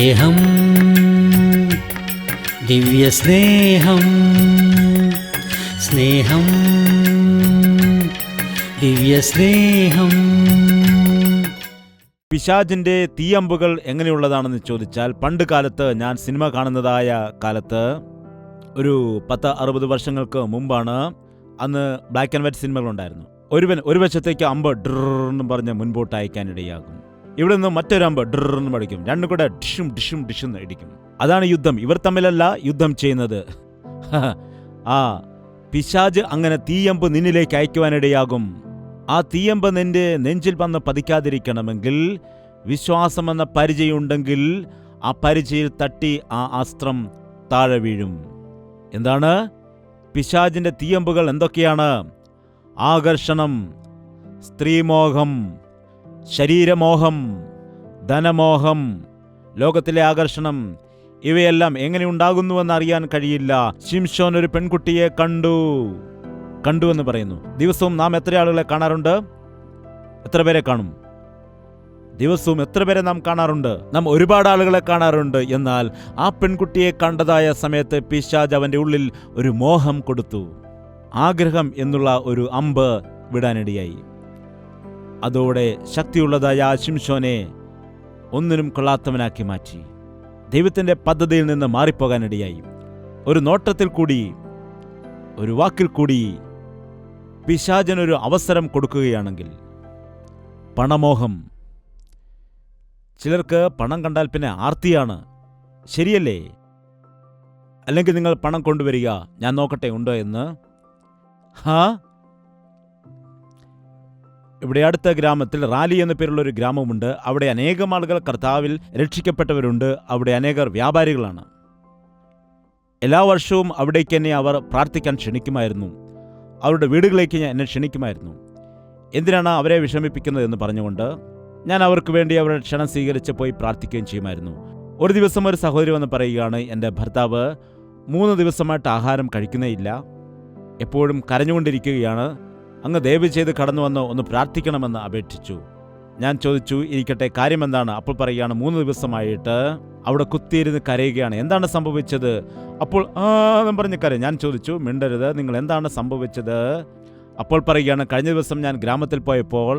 സ്നേഹം, ദിവ്യസ്നേഹം, സ്നേഹം, ദിവ്യസ്നേഹം. പിശാചിന്റെ തീയമ്പുകൾ എങ്ങനെയുള്ളതാണെന്ന് ചോദിച്ചാൽ, പണ്ട് കാലത്ത് ഞാൻ സിനിമ കാണുന്നതായ കാലത്ത്, ഒരു 10-60 വർഷങ്ങൾക്ക് മുമ്പാണ്, അന്ന് ബ്ലാക്ക് ആൻഡ് വൈറ്റ് സിനിമകളുണ്ടായിരുന്നു. ഒരു വശത്തേക്ക് അമ്പ് ഡ്രെന്ന് പറഞ്ഞ് മുൻപോട്ട് അയക്കാനിടയാകും. ഇവിടെ നിന്ന് മറ്റൊരു അമ്പ് ഡ്രെന്ന് പഠിക്കും. രണ്ടും കൂടെ ഡിഷും ഡിഷും ഡിഷും ഇടിക്കും. അതാണ് യുദ്ധം. ഇവർ തമ്മിലല്ല യുദ്ധം ചെയ്യുന്നത്. ആ പിശാച് അങ്ങനെ തീയമ്പ് നിന്നിലേക്ക് അയക്കുവാനിടയാകും. ആ തീയമ്പ് നിന്റെ നെഞ്ചിൽ വന്ന് പതിക്കാതിരിക്കണമെങ്കിൽ, വിശ്വാസമെന്ന പരിചയുണ്ടെങ്കിൽ ആ പരിചയിൽ തട്ടി ആ അസ്ത്രം താഴെ വീഴും. എന്താണ് പിശാചിന്റെ തീയമ്പുകൾ? എന്തൊക്കെയാണ്? ആകർഷണം, സ്ത്രീമോഹം, ശരീരമോഹം, ധനമോഹം, ലോകത്തിലെ ആകർഷണം. ഇവയെല്ലാം എങ്ങനെ ഉണ്ടാകുന്നുവെന്ന് അറിയാൻ കഴിയില്ല. ശിംശോൻ ഒരു പെൺകുട്ടിയെ കണ്ടു എന്ന് പറയുന്നു. ദിവസവും നാം എത്ര ആളുകളെ കാണാറുണ്ട്? എത്ര പേരെ കാണും? ദിവസവും എത്ര പേരെ നാം കാണാറുണ്ട്? നാം ഒരുപാട് ആളുകളെ കാണാറുണ്ട്. എന്നാൽ ആ പെൺകുട്ടിയെ കണ്ടതായ സമയത്ത് പിശാച് അവന്റെ ഉള്ളിൽ ഒരു മോഹം കൊടുത്തു. ആഗ്രഹം എന്നുള്ള ഒരു അമ്പ് വിടാനിടയായി. അതോടെ ശക്തിയുള്ളതായ ആ ശിംശോനെ ഒന്നിനും കൊള്ളാത്തവനാക്കി മാറ്റി. ദൈവത്തിന്റെ പദ്ധതിയിൽ നിന്ന് മാറിപ്പോകാനിടയായി. ഒരു നോട്ടത്തിൽ കൂടി, ഒരു വാക്കിൽ കൂടി പിശാചിനൊരു അവസരം കൊടുക്കുകയാണെങ്കിൽ. പണമോഹം. ചിലർക്ക് പണം കണ്ടാൽ പിന്നെ ആർത്തിയാണ്. ശരിയല്ലേ? അല്ലെങ്കിൽ നിങ്ങൾ പണം കൊണ്ടുവരിക, ഞാൻ നോക്കട്ടെ ഉണ്ടോ എന്ന്. ഇവിടെ അടുത്ത ഗ്രാമത്തിൽ റാലി എന്ന പേരുള്ള ഒരു ഗ്രാമമുണ്ട്. അവിടെ അനേകം ആളുകൾ കർത്താവിൽ രക്ഷിക്കപ്പെട്ടവരുണ്ട്. അവിടെ അനേകർ വ്യാപാരികളാണ്. എല്ലാ വർഷവും അവിടേക്ക് എന്നെ അവർ പ്രാർത്ഥിക്കാൻ ക്ഷണിക്കുമായിരുന്നു. അവരുടെ വീടുകളിലേക്ക് എന്നെ ക്ഷണിക്കുമായിരുന്നു. എന്തിനാണ് അവരെ വിഷമിപ്പിക്കുന്നത് എന്ന് പറഞ്ഞുകൊണ്ട് ഞാൻ അവർക്ക് വേണ്ടി അവരുടെ ക്ഷണം സ്വീകരിച്ച് പോയി പ്രാർത്ഥിക്കുകയും ചെയ്യുമായിരുന്നു. ഒരു ദിവസം ഒരു സഹോദരി വന്ന് പറയുകയാണ്, എൻ്റെ ഭർത്താവ് 3 ദിവസമായിട്ട് ആഹാരം കഴിക്കുന്നേയില്ല, എപ്പോഴും കരഞ്ഞുകൊണ്ടിരിക്കുകയാണ്, അങ്ങ് ദയവ് ചെയ്ത് കടന്നു വന്ന് ഒന്ന് പ്രാർത്ഥിക്കണമെന്ന് അപേക്ഷിച്ചു. ഞാൻ ചോദിച്ചു, ഇരിക്കട്ടെ, കാര്യമെന്താണ്? അപ്പോൾ പറയുകയാണ്, 3 ദിവസമായിട്ട് അവിടെ കുത്തിയിരുന്ന് കരയുകയാണ്. എന്താണ് സംഭവിച്ചത്? അപ്പോൾ എന്നും പറഞ്ഞ് കരയും. ഞാൻ ചോദിച്ചു, മിണ്ടരുത്, നിങ്ങൾ എന്താണ് സംഭവിച്ചത്? അപ്പോൾ പറയുകയാണ്, കഴിഞ്ഞ ദിവസം ഞാൻ ഗ്രാമത്തിൽ പോയപ്പോൾ.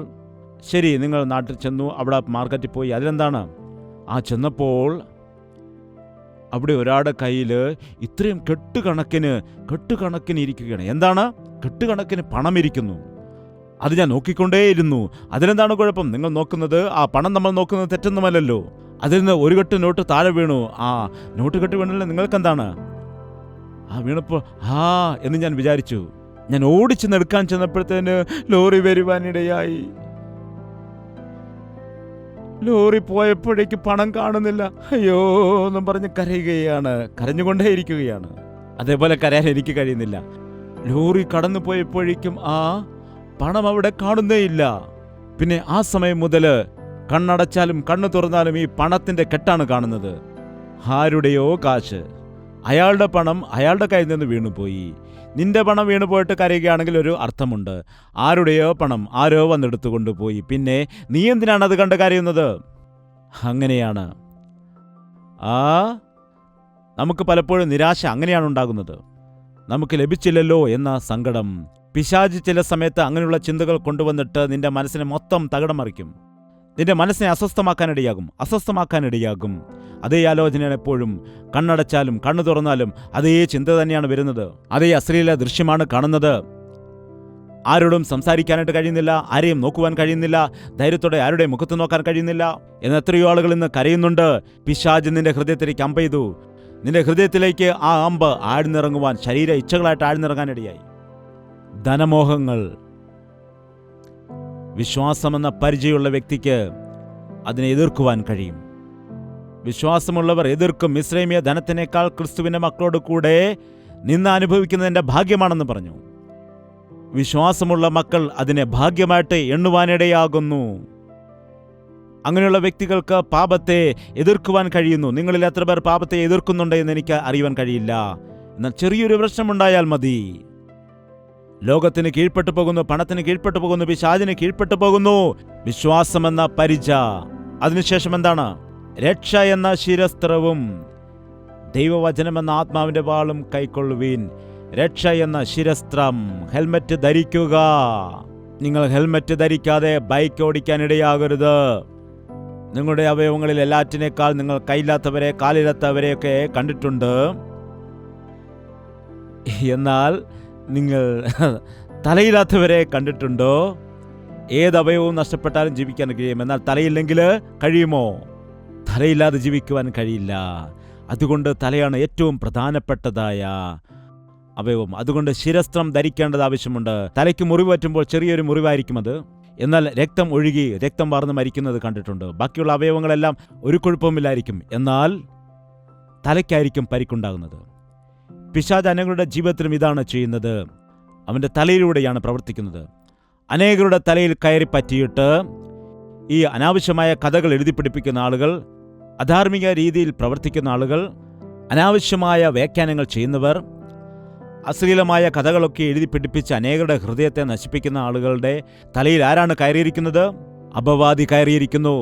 ശരി, നിങ്ങൾ നാട്ടിൽ ചെന്നു, അവിടെ മാർക്കറ്റിൽ പോയി, അതിലെന്താണ്? ചെന്നപ്പോൾ അവിടെ ഒരാളുടെ കയ്യിൽ ഇത്രയും കെട്ടുകണക്കിന് ഇരിക്കുകയാണ്. എന്താണ്? കെട്ടുകണക്കിന് പണം ഇരിക്കുന്നു. അത് ഞാൻ നോക്കിക്കൊണ്ടേയിരുന്നു. അതിലെന്താണ് കുഴപ്പം? നിങ്ങൾ നോക്കുന്നത്, ആ പണം നമ്മൾ നോക്കുന്നത് തെറ്റൊന്നുമല്ലല്ലോ. അതിൽ നിന്ന് ഒരു കെട്ട് നോട്ട് താഴെ വീണു. നോട്ട് കെട്ട് വീണല്ലേ, നിങ്ങൾക്കെന്താണ്? വീണപ്പോൾ എന്ന് ഞാൻ വിചാരിച്ചു. ഞാൻ ഓടിച്ചെന്ന് എടുക്കാൻ ചെന്നപ്പോഴത്തേന് ലോറി വരുവാനിടയായി. ലോറി പോയപ്പോഴേക്ക് പണം കാണുന്നില്ല. അയ്യോ എന്നും പറഞ്ഞ് കരഞ്ഞുകൊണ്ടേയിരിക്കുകയാണ്. അതേപോലെ കരയാൻ എനിക്ക് കഴിയുന്നില്ല. ലോറി കടന്നു പോയപ്പോഴേക്കും പണം അവിടെ കാണുന്നേയില്ല. പിന്നെ ആ സമയം മുതൽ കണ്ണടച്ചാലും കണ്ണു തുറന്നാലും ഈ പണത്തിന്റെ കെട്ടാണ് കാണുന്നത്. ആരുടെയോ കാശ്, അയാളുടെ പണം അയാളുടെ കയ്യിൽ നിന്ന് വീണുപോയി. നിന്റെ പണം വീണുപോയിട്ട് കരയുകയാണെങ്കിൽ ഒരു അർത്ഥമുണ്ട്. ആരുടെയോ പണം ആരോ വന്നെടുത്തു കൊണ്ടുപോയി. പിന്നെ നീ എന്തിനാണ് അത് കണ്ട് കരയുന്നത്? അങ്ങനെയാണ് നമുക്ക് പലപ്പോഴും നിരാശ അങ്ങനെയാണ് ഉണ്ടാകുന്നത്. നമുക്ക് ലഭിച്ചില്ലല്ലോ എന്ന സങ്കടം. പിശാച് ചില സമയത്ത് അങ്ങനെയുള്ള ചിന്തകൾ കൊണ്ടുവന്നിട്ട് നിന്റെ മനസ്സിനെ മൊത്തം തകിടം മറിക്കും. നിന്റെ മനസ്സിനെ അസ്വസ്ഥമാക്കാനിടയാകും. അതേ ആലോചനയാണ് എപ്പോഴും. കണ്ണടച്ചാലും കണ്ണു തുറന്നാലും അതേ ചിന്ത തന്നെയാണ് വരുന്നത്. അതേ അശ്ലീല ദൃശ്യമാണ് കാണുന്നത്. ആരോടും സംസാരിക്കാനായിട്ട് കഴിയുന്നില്ല, ആരെയും നോക്കുവാൻ കഴിയുന്നില്ല, ധൈര്യത്തോടെ ആരുടെയും മുഖത്ത് നോക്കാൻ കഴിയുന്നില്ല. എന്ന് എത്രയോ ആളുകൾ ഇന്ന് കരയുന്നുണ്ട്. പിശാച് നിന്റെ ഹൃദയത്തിലേക്ക് അമ്പ് ചെയ്തു. നിന്റെ ഹൃദയത്തിലേക്ക് ആ അമ്പ് ആഴ്ന്നിറങ്ങുവാൻ, ശരീര ഇച്ഛകളായിട്ട് ആഴ്ന്നിറങ്ങാനിടയായി. ധനമോഹങ്ങൾ. വിശ്വാസമെന്ന പരിചയമുള്ള വ്യക്തിക്ക് അതിനെ എതിർക്കുവാൻ കഴിയും. വിശ്വാസമുള്ളവർ എതിർക്കും. മിസ്രൈമിയ ധനത്തിനേക്കാൾ ക്രിസ്തുവിന്റെ മക്കളോട് കൂടെ നിന്ന് അനുഭവിക്കുന്നതിൻ്റെ ഭാഗ്യമാണെന്ന് പറഞ്ഞു. വിശ്വാസമുള്ള മക്കൾ അതിനെ ഭാഗ്യമായിട്ട് എണ്ണുവാനിടയാകുന്നു. അങ്ങനെയുള്ള വ്യക്തികൾക്ക് പാപത്തെ എതിർക്കുവാൻ കഴിയുന്നു. നിങ്ങളിൽ എത്ര പേർ പാപത്തെ എതിർക്കുന്നുണ്ട് എന്ന് എനിക്ക് അറിയുവാൻ കഴിയില്ല. എന്നാൽ ചെറിയൊരു പ്രശ്നമുണ്ടായാൽ മതി. ലോകത്തിന് കീഴ്പ്പെട്ടു പോകുന്നു, പണത്തിന് കീഴ്പ്പെട്ടു പോകുന്നു, പിശാചിന് കീഴ്പ്പെട്ടു പോകുന്നു. വിശ്വാസമെന്ന പരിച. അതിനുശേഷം എന്താണ്? രക്ഷ എന്ന ശിരസ്ത്രവും ദൈവവചനമെന്ന ആത്മാവിന്റെ വാളും കൈക്കൊള്ളുവീൻ. രക്ഷ എന്ന ശിരസ്ത്രം, ഹെൽമറ്റ് ധരിക്കുക. നിങ്ങൾ ഹെൽമറ്റ് ധരിക്കാതെ ബൈക്ക് ഓടിക്കാനിടയാകരുത്. നിങ്ങളുടെ അവയവങ്ങളിൽ എല്ലാറ്റിനേക്കാൾ നിങ്ങൾ കൈയില്ലാത്തവരെ, കാലില്ലാത്തവരെയൊക്കെ കണ്ടിട്ടുണ്ട്. എന്നാൽ നിങ്ങൾ തലയില്ലാത്തവരെ കണ്ടിട്ടുണ്ടോ? ഏത് അവയവവും നഷ്ടപ്പെട്ടാലും ജീവിക്കാൻ കഴിയും. എന്നാൽ തലയില്ലെങ്കിൽ കഴിയുമോ? തലയില്ലാതെ ജീവിക്കുവാൻ കഴിയില്ല. അതുകൊണ്ട് തലയാണ് ഏറ്റവും പ്രധാനപ്പെട്ടതായ അവയവം. അതുകൊണ്ട് ശിരസ്ത്രം ധരിക്കേണ്ടത് ആവശ്യമുണ്ട്. തലയ്ക്ക് മുറിവ് പറ്റുമ്പോൾ ചെറിയൊരു മുറിവായിരിക്കും അത്. എന്നാൽ രക്തം ഒഴുകി രക്തം വാർന്ന് മരിക്കുന്നത് കണ്ടിട്ടുണ്ട്. ബാക്കിയുള്ള അവയവങ്ങളെല്ലാം ഒരു കുഴപ്പമില്ലായിരിക്കും. എന്നാൽ തലയ്ക്കായിരിക്കും പരിക്കുണ്ടാകുന്നത്. പിശാച് അനേകരുടെ ജീവിതത്തിലും ഇതാണ് ചെയ്യുന്നത്. അവൻ്റെ തലയിലൂടെയാണ് പ്രവർത്തിക്കുന്നത്. അനേകരുടെ തലയിൽ കയറി പറ്റിയിട്ട് ഈ അനാവശ്യമായ കഥകൾ എഴുതി പിടിപ്പിക്കുന്ന ആളുകൾ, അധാർമിക രീതിയിൽ പ്രവർത്തിക്കുന്ന ആളുകൾ, അനാവശ്യമായ വ്യാഖ്യാനങ്ങൾ ചെയ്യുന്നവർ, അശ്ലീലമായ കഥകളൊക്കെ എഴുതി പിടിപ്പിച്ച് അനേകരുടെ ഹൃദയത്തെ നശിപ്പിക്കുന്ന ആളുകളുടെ തലയിൽ ആരാണ് കയറിയിരിക്കുന്നത്? അപവാദി കയറിയിരിക്കുന്നു.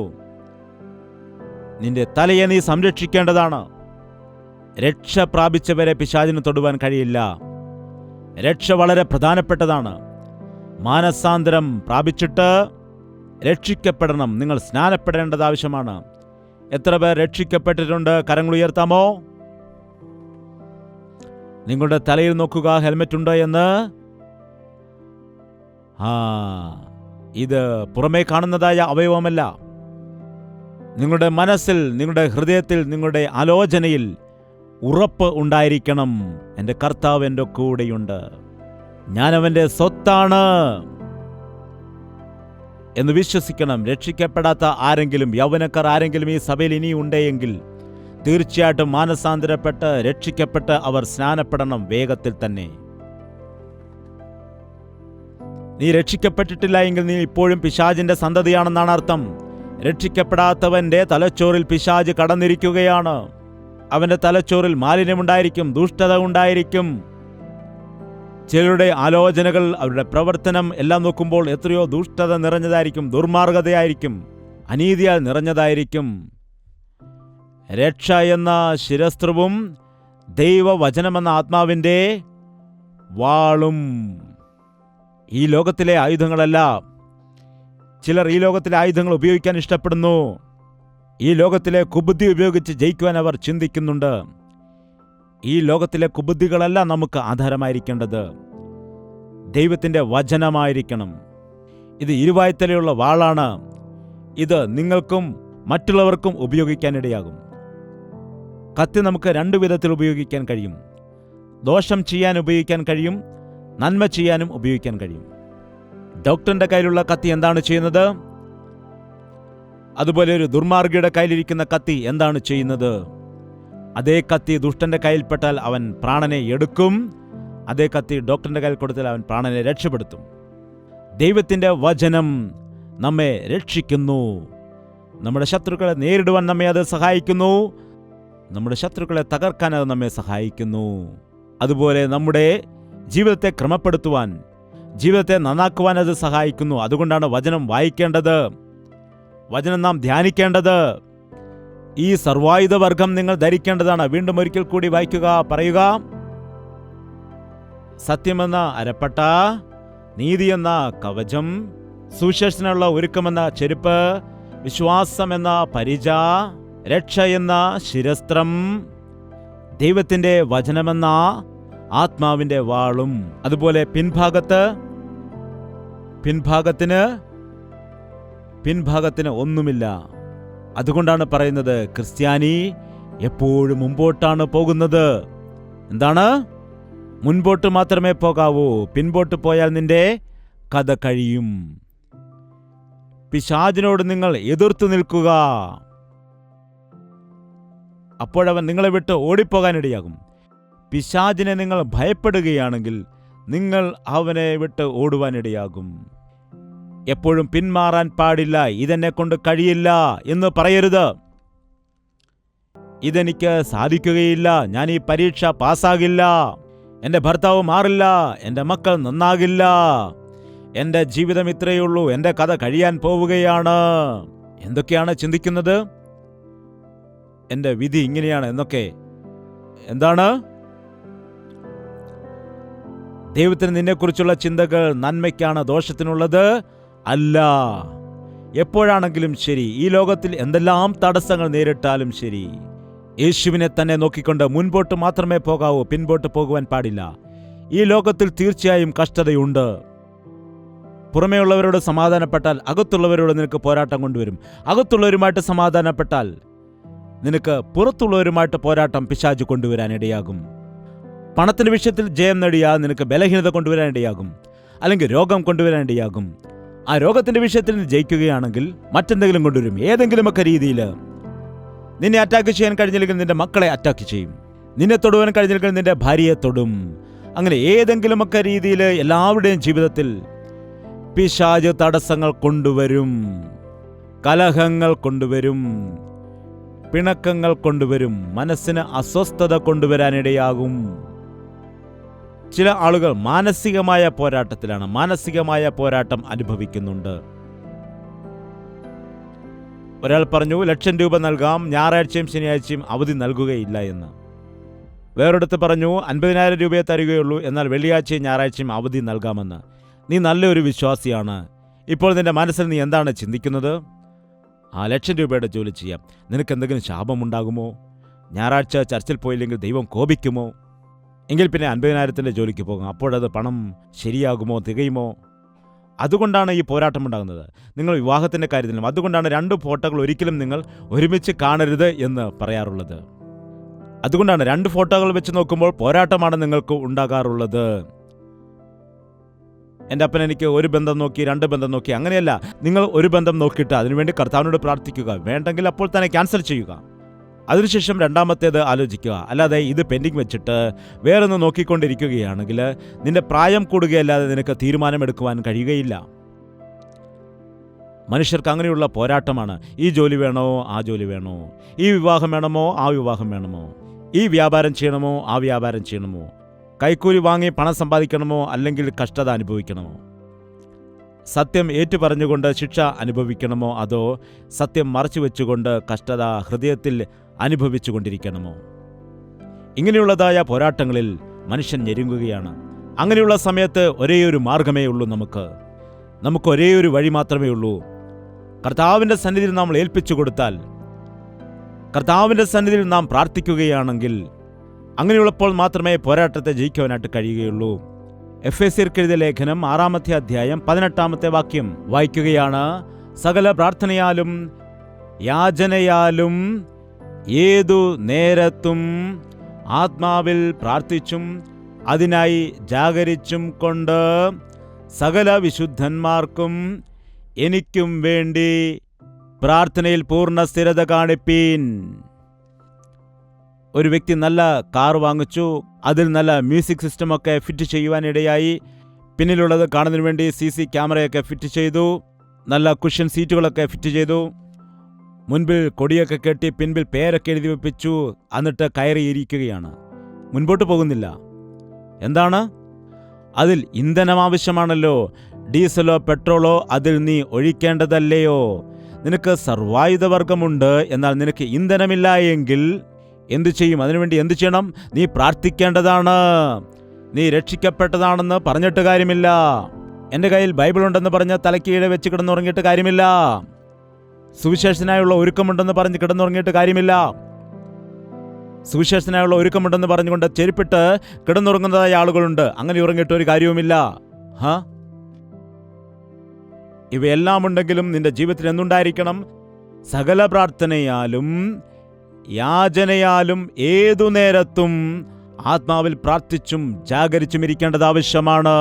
നിന്റെ തലയെ നീ സംരക്ഷിക്കേണ്ടതാണ്. രക്ഷ പ്രാപിച്ചവരെ പിശാചിന് തൊടുവാൻ കഴിയില്ല. രക്ഷ വളരെ പ്രധാനപ്പെട്ടതാണ്. മാനസാന്തരം പ്രാപിച്ചിട്ട് രക്ഷിക്കപ്പെടണം. നിങ്ങൾ സ്നാനപ്പെടേണ്ടത് ആവശ്യമാണ്. എത്ര പേർ രക്ഷിക്കപ്പെട്ടിട്ടുണ്ട്? കരങ്ങൾ ഉയർത്താമോ? നിങ്ങളുടെ തലയിൽ നോക്കുക, ഹെൽമെറ്റ് ഉണ്ടോ എന്ന്. ഇത് പുറമേ കാണുന്നതായ അവയവമല്ല. നിങ്ങളുടെ മനസ്സിൽ, നിങ്ങളുടെ ഹൃദയത്തിൽ, നിങ്ങളുടെ ആലോചനയിൽ ഉറപ്പ് ഉണ്ടായിരിക്കണം. എൻ്റെ കർത്താവ് എൻ്റെ കൂടെയുണ്ട്, ഞാൻ അവൻ്റെ സ്വത്താണ് എന്ന് വിശ്വസിക്കണം. രക്ഷിക്കപ്പെടാത്ത ആരെങ്കിലും, യൗവനക്കാർ ആരെങ്കിലും ഈ സഭയിൽ ഇനി ഉണ്ടെങ്കിൽ തീർച്ചയായിട്ടും മാനസാന്തരപ്പെട്ട് രക്ഷിക്കപ്പെട്ട് അവർ സ്നാനപ്പെടണം വേഗത്തിൽ തന്നെ. നീ രക്ഷിക്കപ്പെട്ടിട്ടില്ല എങ്കിൽ നീ ഇപ്പോഴും പിശാചിന്റെ സന്തതിയാണെന്നാണ് അർത്ഥം. രക്ഷിക്കപ്പെടാത്തവന്റെ തലച്ചോറിൽ പിശാച് കടന്നിരിക്കുകയാണ്. അവന്റെ തലച്ചോറിൽ മാലിന്യമുണ്ടായിരിക്കും, ദുഷ്ടത ഉണ്ടായിരിക്കും. ചിലരുടെ ആലോചനകൾ, അവരുടെ പ്രവർത്തനം എല്ലാം നോക്കുമ്പോൾ എത്രയോ ദുഷ്ടത നിറഞ്ഞതായിരിക്കും, ദുർമാർഗതയായിരിക്കും, അനീതിയാൽ നിറഞ്ഞതായിരിക്കും. രക്ഷ എന്ന ശിരസ്ത്രവും ദൈവവചനമെന്ന ആത്മാവിൻ്റെ വാളും. ഈ ലോകത്തിലെ ആയുധങ്ങളല്ല. ചിലർ ഈ ലോകത്തിലെ ആയുധങ്ങൾ ഉപയോഗിക്കാൻ ഇഷ്ടപ്പെടുന്നു. ഈ ലോകത്തിലെ കുബുദ്ധി ഉപയോഗിച്ച് ജയിക്കുവാൻ അവർ ചിന്തിക്കുന്നുണ്ട്. ഈ ലോകത്തിലെ കുബുദ്ധികളല്ല നമുക്ക് ആധാരമായിരിക്കേണ്ടത്. ദൈവത്തിൻ്റെ വചനമായിരിക്കണം. ഇത് ഇരുവായ്ത്തലയുള്ള വാളാണ്. ഇത് നിങ്ങൾക്കും മറ്റുള്ളവർക്കും ഉപയോഗിക്കാനിടയാകും. കത്തി നമുക്ക് രണ്ടു വിധത്തിൽ ഉപയോഗിക്കാൻ കഴിയും. ദോഷം ചെയ്യാൻ ഉപയോഗിക്കാൻ കഴിയും, നന്മ ചെയ്യാനും ഉപയോഗിക്കാൻ കഴിയും. ഡോക്ടറിന്റെ കയ്യിലുള്ള കത്തി എന്താണ് ചെയ്യുന്നത്? അതുപോലെ ഒരു ദുർമാർഗിയുടെ കയ്യിലിരിക്കുന്ന കത്തി എന്താണ് ചെയ്യുന്നത്? അതേ കത്തി ദുഷ്ടന്റെ കയ്യിൽപ്പെട്ടാൽ അവൻ പ്രാണനെ എടുക്കും. അതേ കത്തി ഡോക്ടറിന്റെ കയ്യിൽ കൊടുത്താൽ അവൻ പ്രാണനെ രക്ഷപ്പെടുത്തും. ദൈവത്തിന്റെ വചനം നമ്മെ രക്ഷിക്കുന്നു. നമ്മുടെ ശത്രുക്കളെ നേരിടുവാൻ നമ്മെ അത് സഹായിക്കുന്നു. നമ്മുടെ ശത്രുക്കളെ തകർക്കാൻ അത് നമ്മെ സഹായിക്കുന്നു. അതുപോലെ നമ്മുടെ ജീവിതത്തെ ക്രമപ്പെടുത്തുവാൻ, ജീവിതത്തെ നന്നാക്കുവാൻ അത് സഹായിക്കുന്നു. അതുകൊണ്ടാണ് വചനം വായിക്കേണ്ടത്, വചനം നാം ധ്യാനിക്കേണ്ടത്. ഈ സർവായുധവർഗം നിങ്ങൾ ധരിക്കേണ്ടതാണ്. വീണ്ടും ഒരിക്കൽ കൂടി വായിക്കുക, പറയുക. സത്യമെന്ന അരപ്പട്ട, നീതിയെന്ന കവചം, സുശേഷനുള്ള ഒരുക്കമെന്ന ചെരുപ്പ്, വിശ്വാസമെന്ന പരിച, രക്ഷ എന്ന ശിരസ്ത്രം, ദൈവത്തിന്റെ വചനമെന്ന ആത്മാവിന്റെ വാളും. അതുപോലെ പിൻഭാഗത്തിന് ഒന്നുമില്ല. അതുകൊണ്ടാണ് പറയുന്നത് ക്രിസ്ത്യാനി എപ്പോഴും മുമ്പോട്ടാണ് പോകുന്നത്. എന്താണ്? മുൻപോട്ട് മാത്രമേ പോകാവൂ. പിൻപോട്ട് പോയാൽ നിന്റെ കഥ കഴിയും. പിശാചിനോട് നിങ്ങൾ എതിർത്തു നിൽക്കുക. അപ്പോഴവൻ നിങ്ങളെ വിട്ട് ഓടിപ്പോകാനിടയാകും. പിശാചിനെ നിങ്ങൾ ഭയപ്പെടുകയാണെങ്കിൽ നിങ്ങൾ അവനെ വിട്ട് ഓടുവാനിടയാകും. എപ്പോഴും പിന്മാറാൻ പാടില്ല. ഇതെന്നെ കൊണ്ട് കഴിയില്ല എന്ന് പറയരുത്. ഇതെനിക്ക് സാധിക്കുകയില്ല, ഞാൻ ഈ പരീക്ഷ പാസ്സാകില്ല, എൻ്റെ ഭർത്താവ് മാറില്ല, എൻ്റെ മക്കൾ നന്നാകില്ല, എൻ്റെ ജീവിതം ഇത്രയുള്ളൂ, എൻ്റെ കഥ കഴിയാൻ പോവുകയാണ്. എന്തൊക്കെയാണ് ചിന്തിക്കുന്നത്? എൻ്റെ വിധി ഇങ്ങനെയാണ് എന്നൊക്കെ. എന്താണ്? ദൈവത്തിന് നിന്നെക്കുറിച്ചുള്ള ചിന്തകൾ നന്മയ്ക്കാണ്, ദോഷത്തിനുള്ളത് അല്ല. എപ്പോഴാണെങ്കിലും ശരി, ഈ ലോകത്തിൽ എന്തെല്ലാം തടസ്സങ്ങൾ നേരിട്ടാലും ശരി, യേശുവിനെ തന്നെ നോക്കിക്കൊണ്ട് മുൻപോട്ട് മാത്രമേ പോകാവൂ, പിൻപോട്ട് പോകുവാൻ പാടില്ല. ഈ ലോകത്തിൽ തീർച്ചയായും കഷ്ടതയുണ്ട്. പുറമേയുള്ളവരോട് സമാധാനപ്പെട്ടാൽ അകത്തുള്ളവരോട് നിനക്ക് പോരാട്ടം കൊണ്ടുവരും. അകത്തുള്ളവരുമായിട്ട് സമാധാനപ്പെട്ടാൽ നിനക്ക് പുറത്തുള്ളവരുമായിട്ട് പോരാട്ടം പിശാച് കൊണ്ടുവരാനിടയാകും. പണത്തിന്റെ വിഷയത്തിൽ ജയം നേടിയാൽ നിനക്ക് ബലഹീനത കൊണ്ടുവരാനിടയാകും, അല്ലെങ്കിൽ രോഗം കൊണ്ടുവരാനിടയാകും. ആ രോഗത്തിന്റെ വിഷയത്തിൽ നീ ജയിക്കുകയാണെങ്കിൽ മറ്റെന്തെങ്കിലും കൊണ്ടുവരും. ഏതെങ്കിലുമൊക്കെ രീതിയിൽ നിന്നെ അറ്റാക്ക് ചെയ്യാൻ കഴിഞ്ഞില്ലെങ്കിൽ നിന്റെ മക്കളെ അറ്റാക്ക് ചെയ്യും. നിന്നെ തൊടുവാൻ കഴിഞ്ഞില്ലെങ്കിൽ നിന്റെ ഭാര്യയെ തൊടും. അങ്ങനെ ഏതെങ്കിലുമൊക്കെ രീതിയിൽ എല്ലാവരുടെയും ജീവിതത്തിൽ പിശാച് തടസ്സങ്ങൾ കൊണ്ടുവരും, കലഹങ്ങൾ കൊണ്ടുവരും, പിണക്കങ്ങൾ കൊണ്ടുവരും, മനസ്സിന് അസ്വസ്ഥത കൊണ്ടുവരാനിടയാകും. ചില ആളുകൾ മാനസികമായ പോരാട്ടത്തിലാണ്, മാനസികമായ പോരാട്ടം അനുഭവിക്കുന്നുണ്ട്. ഒരാൾ പറഞ്ഞു, 1,00,000 രൂപ നൽകാം, ഞായറാഴ്ചയും ശനിയാഴ്ചയും അവധി നൽകുകയില്ല എന്ന്. വേറൊരിടത്ത് പറഞ്ഞു, 50,000 രൂപയെ തരികയുള്ളൂ, എന്നാൽ വെള്ളിയാഴ്ചയും ഞായറാഴ്ചയും അവധി നൽകാമെന്ന്. നീ നല്ലൊരു വിശ്വാസിയാണ്. ഇപ്പോൾ നിന്റെ മനസ്സിൽ നീ എന്താണ് ചിന്തിക്കുന്നത്? ആ 1,00,000 രൂപയുടെ ജോലി ചെയ്യാം. നിനക്ക് എന്തെങ്കിലും ശാപമുണ്ടാകുമോ? ഞായറാഴ്ച ചർച്ചിൽ പോയില്ലെങ്കിൽ ദൈവം കോപിക്കുമോ? എങ്കിൽ പിന്നെ 50,000 ജോലിക്ക് പോകും. അപ്പോഴത് പണം ശരിയാകുമോ, തികയുമോ? അതുകൊണ്ടാണ് ഈ പോരാട്ടം ഉണ്ടാകുന്നത്. നിങ്ങൾ വിവാഹത്തിൻ്റെ കാര്യത്തിലും അതുകൊണ്ടാണ് 2 ഫോട്ടോകൾ ഒരിക്കലും നിങ്ങൾ ഒരുമിച്ച് കാണരുത് എന്ന് പറയാറുള്ളത്. അതുകൊണ്ടാണ് 2 ഫോട്ടോകൾ വെച്ച് നോക്കുമ്പോൾ പോരാട്ടമാണ് നിങ്ങൾക്ക് ഉണ്ടാകാറുള്ളത്. എൻ്റെ അപ്പൻ എനിക്ക് 1 ബന്ധം നോക്കി, 2 ബന്ധം നോക്കി. അങ്ങനെയല്ല, നിങ്ങൾ 1 ബന്ധം നോക്കിയിട്ട് അതിനുവേണ്ടി കർത്താവിനോട് പ്രാർത്ഥിക്കുക. വേണ്ടെങ്കിൽ അപ്പോൾ തന്നെ ക്യാൻസൽ ചെയ്യുക. അതിനുശേഷം 2ാമത്തേത് ആലോചിക്കുക. അല്ലാതെ ഇത് പെൻഡിങ് വെച്ചിട്ട് വേറൊന്ന് നോക്കിക്കൊണ്ടിരിക്കുകയാണെങ്കിൽ നിന്റെ പ്രായം കൂടുകയല്ലാതെ നിനക്ക് തീരുമാനമെടുക്കുവാൻ കഴിയുകയില്ല. മനുഷ്യർക്ക് അങ്ങനെയുള്ള പോരാട്ടമാണ്. ഈ ജോലി വേണോ, ആ ജോലി വേണോ? ഈ വിവാഹം വേണമോ, ആ വിവാഹം വേണമോ? ഈ വ്യാപാരം ചെയ്യണമോ, ആ വ്യാപാരം ചെയ്യണമോ? കൈക്കൂലി വാങ്ങി പണം സമ്പാദിക്കണമോ, അല്ലെങ്കിൽ കഷ്ടത അനുഭവിക്കണമോ? സത്യം ഏറ്റുപറഞ്ഞുകൊണ്ട് ശിക്ഷ അനുഭവിക്കണമോ, അതോ സത്യം മറച്ചു വെച്ചുകൊണ്ട് കഷ്ടത ഹൃദയത്തിൽ അനുഭവിച്ചു കൊണ്ടിരിക്കണമോ? ഇങ്ങനെയുള്ളതായ പോരാട്ടങ്ങളിൽ മനുഷ്യൻ ഞെരുങ്ങുകയാണ്. അങ്ങനെയുള്ള സമയത്ത് ഒരേയൊരു മാർഗമേ ഉള്ളൂ. നമുക്ക് ഒരേയൊരു വഴി മാത്രമേ ഉള്ളൂ. കർത്താവിൻ്റെ സന്നിധിയിൽ നാം ഏൽപ്പിച്ചു കൊടുത്താൽ, കർത്താവിൻ്റെ സന്നിധിയിൽ നാം പ്രാർത്ഥിക്കുകയാണെങ്കിൽ, അങ്ങനെയുള്ളപ്പോൾ മാത്രമേ പോരാട്ടത്തെ ജയിക്കുവാനായിട്ട് കഴിയുകയുള്ളൂ. എഫെസ്യർക്ക് എഴുതിയ ലേഖനം 6-ാമത്തെ അധ്യായം 18-ാമത്തെ വാക്യം വായിക്കുകയാണ്. സകല പ്രാർത്ഥനയാലും യാചനയാലും ഏതു നേരത്തും ആത്മാവിൽ പ്രാർത്ഥിച്ചും അതിനായി ജാഗരിച്ചും കൊണ്ട് സകല വിശുദ്ധന്മാർക്കും എനിക്കും വേണ്ടി പ്രാർത്ഥനയിൽ പൂർണ്ണ സ്ഥിരത കാണിപ്പീൻ. ഒരു വ്യക്തി നല്ല കാർ വാങ്ങിച്ചു, അതിൽ നല്ല മ്യൂസിക് സിസ്റ്റമൊക്കെ ഫിറ്റ് ചെയ്യുവാനിടയായി. പിന്നിലുള്ളത് കാണുന്നതിന് വേണ്ടി CC ക്യാമറയൊക്കെ ഫിറ്റ് ചെയ്തു, നല്ല കുഷ്യൻ സീറ്റുകളൊക്കെ ഫിറ്റ് ചെയ്തു, മുൻപിൽ കൊടിയൊക്കെ കെട്ടി പിൻപിൽ പേരൊക്കെ എഴുതി വെപ്പിച്ചു. എന്നിട്ട് കയറിയിരിക്കുകയാണ്, മുൻപോട്ട് പോകുന്നില്ല. എന്താണ്? അതിൽ ഇന്ധനം ആവശ്യമാണല്ലോ. ഡീസലോ പെട്രോളോ അതിൽ നീ ഒഴിക്കേണ്ടതല്ലയോ? നിനക്ക് സർവായുധവർഗമുണ്ട്, എന്നാൽ നിനക്ക് ഇന്ധനമില്ല എങ്കിൽ എന്തു ചെയ്യും? അതിനുവേണ്ടി എന്തു ചെയ്യണം? നീ പ്രാർത്ഥിക്കേണ്ടതാണ്. നീ രക്ഷിക്കപ്പെട്ടതാണെന്ന് പറഞ്ഞിട്ട് കാര്യമില്ല. എൻ്റെ കയ്യിൽ ബൈബിളുണ്ടെന്ന് പറഞ്ഞ് തലയ്ക്ക് കീഴെ വെച്ച് കിടന്നുറങ്ങിയിട്ട് കാര്യമില്ല. സുവിശേഷനായുള്ള ഒരുക്കമുണ്ടെന്ന് പറഞ്ഞ് കിടന്നുറങ്ങിയിട്ട് കാര്യമില്ല. സുവിശേഷനായുള്ള ഒരുക്കമുണ്ടെന്ന് പറഞ്ഞുകൊണ്ട് ചെരുപ്പിട്ട് കിടന്നുറങ്ങുന്നതായ ആളുകളുണ്ട്. അങ്ങനെ ഉറങ്ങിയിട്ട് ഒരു കാര്യവുമില്ല. ഇവയെല്ലാം ഉണ്ടെങ്കിലും നിന്റെ ജീവിതത്തിൽ എന്തുണ്ടായിരിക്കണം? സകല പ്രാർത്ഥനയാലും യാചനയാലും ഏതു നേരത്തും ആത്മാവിൽ പ്രാർത്ഥിച്ചും ജാഗരിച്ചും ഇരിക്കേണ്ടത് ആവശ്യമാണ്.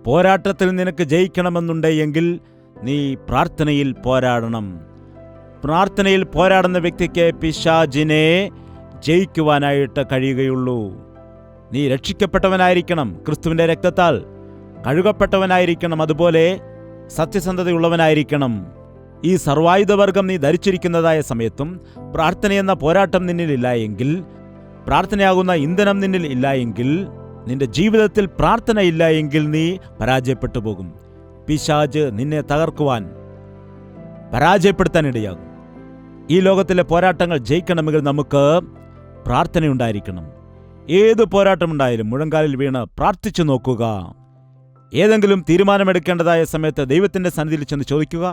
പോരാട്ടത്തിൽ നിനക്ക് ജയിക്കണമെന്നുണ്ടെങ്കിൽ നീ പ്രാർത്ഥനയിൽ പോരാടണം. പ്രാർത്ഥനയിൽ പോരാടുന്ന വ്യക്തിക്ക് പിശാചിനെ ജയിക്കുവാനായിട്ട് കഴിയുകയുള്ളൂ. നീ രക്ഷിക്കപ്പെട്ടവനായിരിക്കണം, ക്രിസ്തുവിൻ്റെ രക്തത്താൽ കഴുകപ്പെട്ടവനായിരിക്കണം, അതുപോലെ സത്യസന്ധതയുള്ളവനായിരിക്കണം. ഈ സർവായുധവർഗം നീ ധരിച്ചിരിക്കുന്നതായ സമയത്തും പ്രാർത്ഥനയെന്ന പോരാട്ടം നിന്നിലില്ല എങ്കിൽ, പ്രാർത്ഥനയാകുന്ന ഇന്ധനം നിന്നിൽ ഇല്ല എങ്കിൽ, നിന്റെ ജീവിതത്തിൽ പ്രാർത്ഥന ഇല്ല എങ്കിൽ നീ പരാജയപ്പെട്ടു പോകും. പിശാച് നിന്നെ തകർക്കുവാൻ, പരാജയപ്പെടുത്താനിടയാകും. ഈ ലോകത്തിലെ പോരാട്ടങ്ങൾ ജയിക്കണമെങ്കിൽ നമുക്ക് പ്രാർത്ഥനയുണ്ടായിരിക്കണം. ഏത് പോരാട്ടമുണ്ടായാലും മുഴങ്കാലിൽ വീണ് പ്രാർത്ഥിച്ചു നോക്കുക. ഏതെങ്കിലും തീരുമാനമെടുക്കേണ്ടതായ സമയത്ത് ദൈവത്തിൻ്റെ സന്നിധിയിൽ ചെന്ന് ചോദിക്കുക.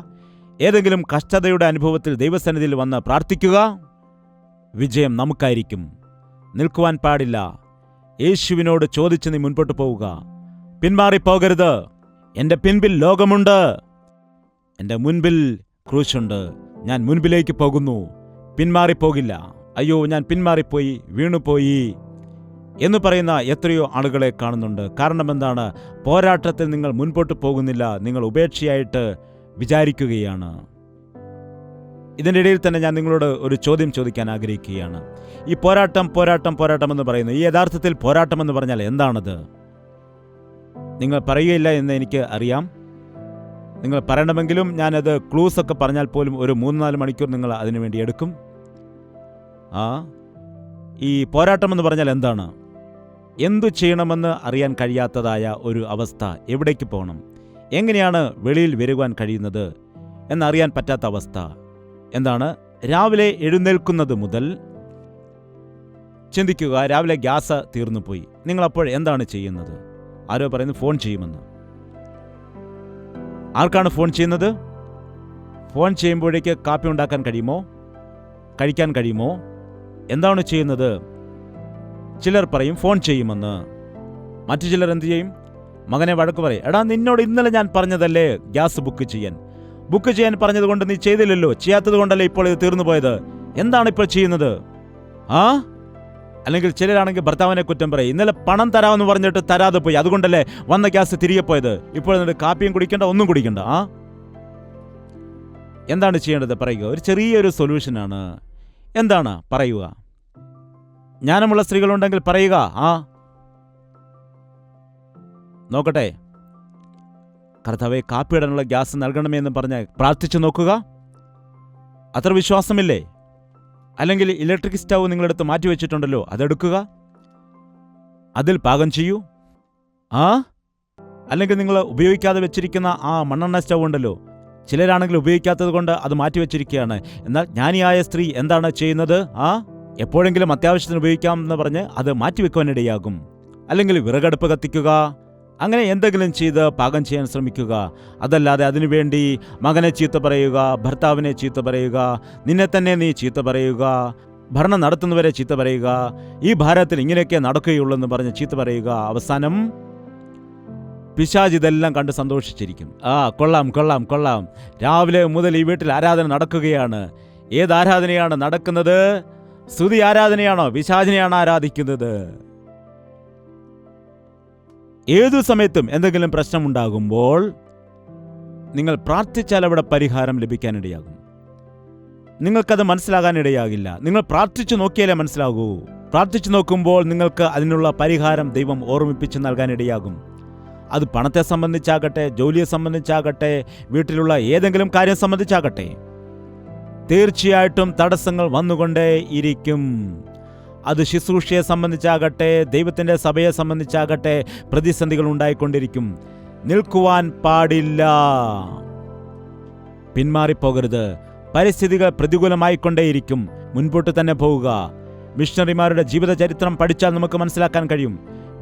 ഏതെങ്കിലും കഷ്ടതയുടെ അനുഭവത്തിൽ ദൈവസന്നിധിയിൽ വന്ന് പ്രാർത്ഥിക്കുക. വിജയം നമുക്കായിരിക്കും. നിൽക്കുവാൻ പാടില്ല. യേശുവിനോട് ചോദിച്ച് നീ മുൻപോട്ട് പോവുക. പിന്മാറിപ്പോകരുത്. എൻ്റെ പിൻപിൽ ലോകമുണ്ട്, എൻ്റെ മുൻപിൽ ക്രൂശുണ്ട്. ഞാൻ മുൻപിലേക്ക് പോകുന്നു, പിന്മാറിപ്പോകില്ല. അയ്യോ, ഞാൻ പിന്മാറിപ്പോയി, വീണുപോയി എന്ന് പറയുന്ന എത്രയോ ആളുകളെ കാണുന്നുണ്ട്. കാരണം എന്താണ്? പോരാട്ടത്തിൽ നിങ്ങൾ മുൻപോട്ട് പോകുന്നില്ല, നിങ്ങൾ ഉപേക്ഷയായിട്ട് വിചാരിക്കുകയാണ്. ഇതിൻ്റെ ഇടയിൽ തന്നെ ഞാൻ നിങ്ങളോട് ഒരു ചോദ്യം ചോദിക്കാൻ ആഗ്രഹിക്കുകയാണ്. ഈ പോരാട്ടം പോരാട്ടം പോരാട്ടം എന്ന് പറയുന്നു, ഈ യഥാർത്ഥത്തിൽ പോരാട്ടം എന്ന് പറഞ്ഞാൽ എന്താണത്? നിങ്ങൾ പറയുകയില്ല എന്ന് എനിക്ക് അറിയാം. നിങ്ങൾ പറയണമെങ്കിലും ഞാനത് ക്ലൂസ് ഒക്കെ പറഞ്ഞാൽ പോലും ഒരു 3-4 മണിക്കൂർ നിങ്ങൾ അതിനു വേണ്ടി എടുക്കും. ഈ പോരാട്ടം എന്ന് പറഞ്ഞാൽ എന്താണ്? എന്തു ചെയ്യണമെന്ന് അറിയാൻ കഴിയാത്തതായ ഒരു അവസ്ഥ. എവിടേക്ക് പോകണം, എങ്ങനെയാണ് വെളിയിൽ വരുവാൻ കഴിയുന്നത് എന്നറിയാൻ പറ്റാത്ത അവസ്ഥ. എന്താണ്? രാവിലെ എഴുന്നേൽക്കുന്നത് മുതൽ ചിന്തിക്കുക, രാവിലെ ഗ്യാസ് തീർന്നു പോയി. നിങ്ങളപ്പോൾ എന്താണ് ചെയ്യുന്നത്? ആരോ പറയുന്നു ഫോൺ ചെയ്യുമെന്ന്. ആർക്കാണ് ഫോൺ ചെയ്യുന്നത്? ഫോൺ ചെയ്യുമ്പോഴേക്ക് കാപ്പി ഉണ്ടാക്കാൻ കഴിയുമോ? കഴിക്കാൻ കഴിയുമോ? എന്താണ് ചെയ്യുന്നത്? ചിലർ പറയും ഫോൺ ചെയ്യുമെന്ന്. മറ്റു ചിലർ എന്തു ചെയ്യും? മകനെ വഴക്ക് പറയും. എടാ, നിന്നോട് ഇന്നലെ ഞാൻ പറഞ്ഞതല്ലേ ഗ്യാസ് ബുക്ക് ചെയ്യാൻ പറഞ്ഞതുകൊണ്ട് നീ ചെയ്തില്ലല്ലോ, ചെയ്യാത്തത് കൊണ്ടല്ലേ ഇപ്പോൾ ഇത് തീർന്നു പോയത്. എന്താണ് ഇപ്പോൾ ചെയ്യുന്നത്? അല്ലെങ്കിൽ ചിലരാണെങ്കിൽ ഭർത്താവിനെ കുറ്റം പറയും. ഇന്നലെ പണം തരാമെന്ന് പറഞ്ഞിട്ട് തരാതെ പോയി, അതുകൊണ്ടല്ലേ വന്ന ഗ്യാസ് തിരികെ പോയത്. ഇപ്പോൾ എന്നിട്ട് കാപ്പിയും കുടിക്കണ്ട, ഒന്നും കുടിക്കണ്ട. എന്താണ് ചെയ്യേണ്ടത്? പറയുക. ഒരു ചെറിയൊരു സൊല്യൂഷനാണ്. എന്താണ്? പറയുക. ജ്ഞാനമുള്ള സ്ത്രീകളുണ്ടെങ്കിൽ പറയുക. നോക്കട്ടെ, കർത്താവേ, കാപ്പിയിടാനുള്ള ഗ്യാസ് നൽകണമേ എന്ന് പറഞ്ഞ് പ്രാർത്ഥിച്ചു നോക്കുക. അത്ര വിശ്വാസമില്ലേ? അല്ലെങ്കിൽ ഇലക്ട്രിക് സ്റ്റൗ നിങ്ങളെടുത്ത് മാറ്റിവെച്ചിട്ടുണ്ടല്ലോ, അതെടുക്കുക, അതിൽ പാകം ചെയ്യൂ. അല്ലെങ്കിൽ നിങ്ങൾ ഉപയോഗിക്കാതെ വെച്ചിരിക്കുന്ന ആ മണ്ണെണ്ണ സ്റ്റൗ ഉണ്ടല്ലോ, ചിലരാണെങ്കിൽ ഉപയോഗിക്കാത്തത് കൊണ്ട് അത് മാറ്റിവെച്ചിരിക്കുകയാണ്. എന്നാൽ ജ്ഞാനിയായ സ്ത്രീ എന്താണ് ചെയ്യുന്നത്? എപ്പോഴെങ്കിലും അത്യാവശ്യത്തിന് ഉപയോഗിക്കാമെന്ന് പറഞ്ഞ് അത് മാറ്റിവെക്കുവാനിടയാകും. അല്ലെങ്കിൽ വിറകടുപ്പ് കത്തിക്കുക. അങ്ങനെ എന്തെങ്കിലും ചെയ്ത് പാകം ചെയ്യാൻ ശ്രമിക്കുക. അതല്ലാതെ അതിനുവേണ്ടി മകനെ ചീത്ത പറയുക, ഭർത്താവിനെ ചീത്ത പറയുക, നിന്നെ തന്നെ നീ ചീത്ത പറയുക, ഭരണം നടത്തുന്നവരെ ചീത്ത പറയുക, ഈ ഭാരതത്തിൽ ഇങ്ങനെയൊക്കെ നടക്കുകയുള്ളൂ എന്ന് പറഞ്ഞ് ചീത്ത പറയുക. അവസാനം പിശാച് ഇതെല്ലാം കണ്ട് സന്തോഷിച്ചിരിക്കും. കൊള്ളാം കൊള്ളാം കൊള്ളാം, രാവിലെ മുതൽ ഈ വീട്ടിൽ ആരാധന നടക്കുകയാണ്. ഏത് ആരാധനയാണ് നടക്കുന്നത്? സ്തുതി ആരാധനയാണോ? പിശാചിനെയാണ് ആരാധിക്കുന്നത്. ഏതു സമയത്തും എന്തെങ്കിലും പ്രശ്നമുണ്ടാകുമ്പോൾ നിങ്ങൾ പ്രാർത്ഥിച്ചാൽ അവിടെ പരിഹാരം ലഭിക്കാനിടയാകും. നിങ്ങൾക്കത് മനസ്സിലാകാനിടയാകില്ല. നിങ്ങൾ പ്രാർത്ഥിച്ചു നോക്കിയാലേ മനസ്സിലാകൂ. പ്രാർത്ഥിച്ചു നോക്കുമ്പോൾ നിങ്ങൾക്ക് അതിനുള്ള പരിഹാരം ദൈവം ഓർമ്മിപ്പിച്ച് നൽകാനിടയാകും. അത് പണത്തെ സംബന്ധിച്ചാകട്ടെ, ജോലിയെ സംബന്ധിച്ചാകട്ടെ, വീട്ടിലുള്ള ഏതെങ്കിലും കാര്യം സംബന്ധിച്ചാകട്ടെ, തീർച്ചയായിട്ടും തടസ്സങ്ങൾ വന്നുകൊണ്ടേ ഇരിക്കും. അത് ശുശ്രൂഷയെ സംബന്ധിച്ചാകട്ടെ, ദൈവത്തിൻ്റെ സഭയെ സംബന്ധിച്ചാകട്ടെ, പ്രതിസന്ധികൾ ഉണ്ടായിക്കൊണ്ടിരിക്കും. നിൽക്കുവാൻ പാടില്ല, പിന്മാറിപ്പോകരുത്. പരിസ്ഥിതികൾ പ്രതികൂലമായിക്കൊണ്ടേയിരിക്കും. മുൻപോട്ട് തന്നെ പോവുക. മിഷണറിമാരുടെ ജീവിത ചരിത്രം പഠിച്ചാൽ നമുക്ക് മനസ്സിലാക്കാൻ കഴിയും.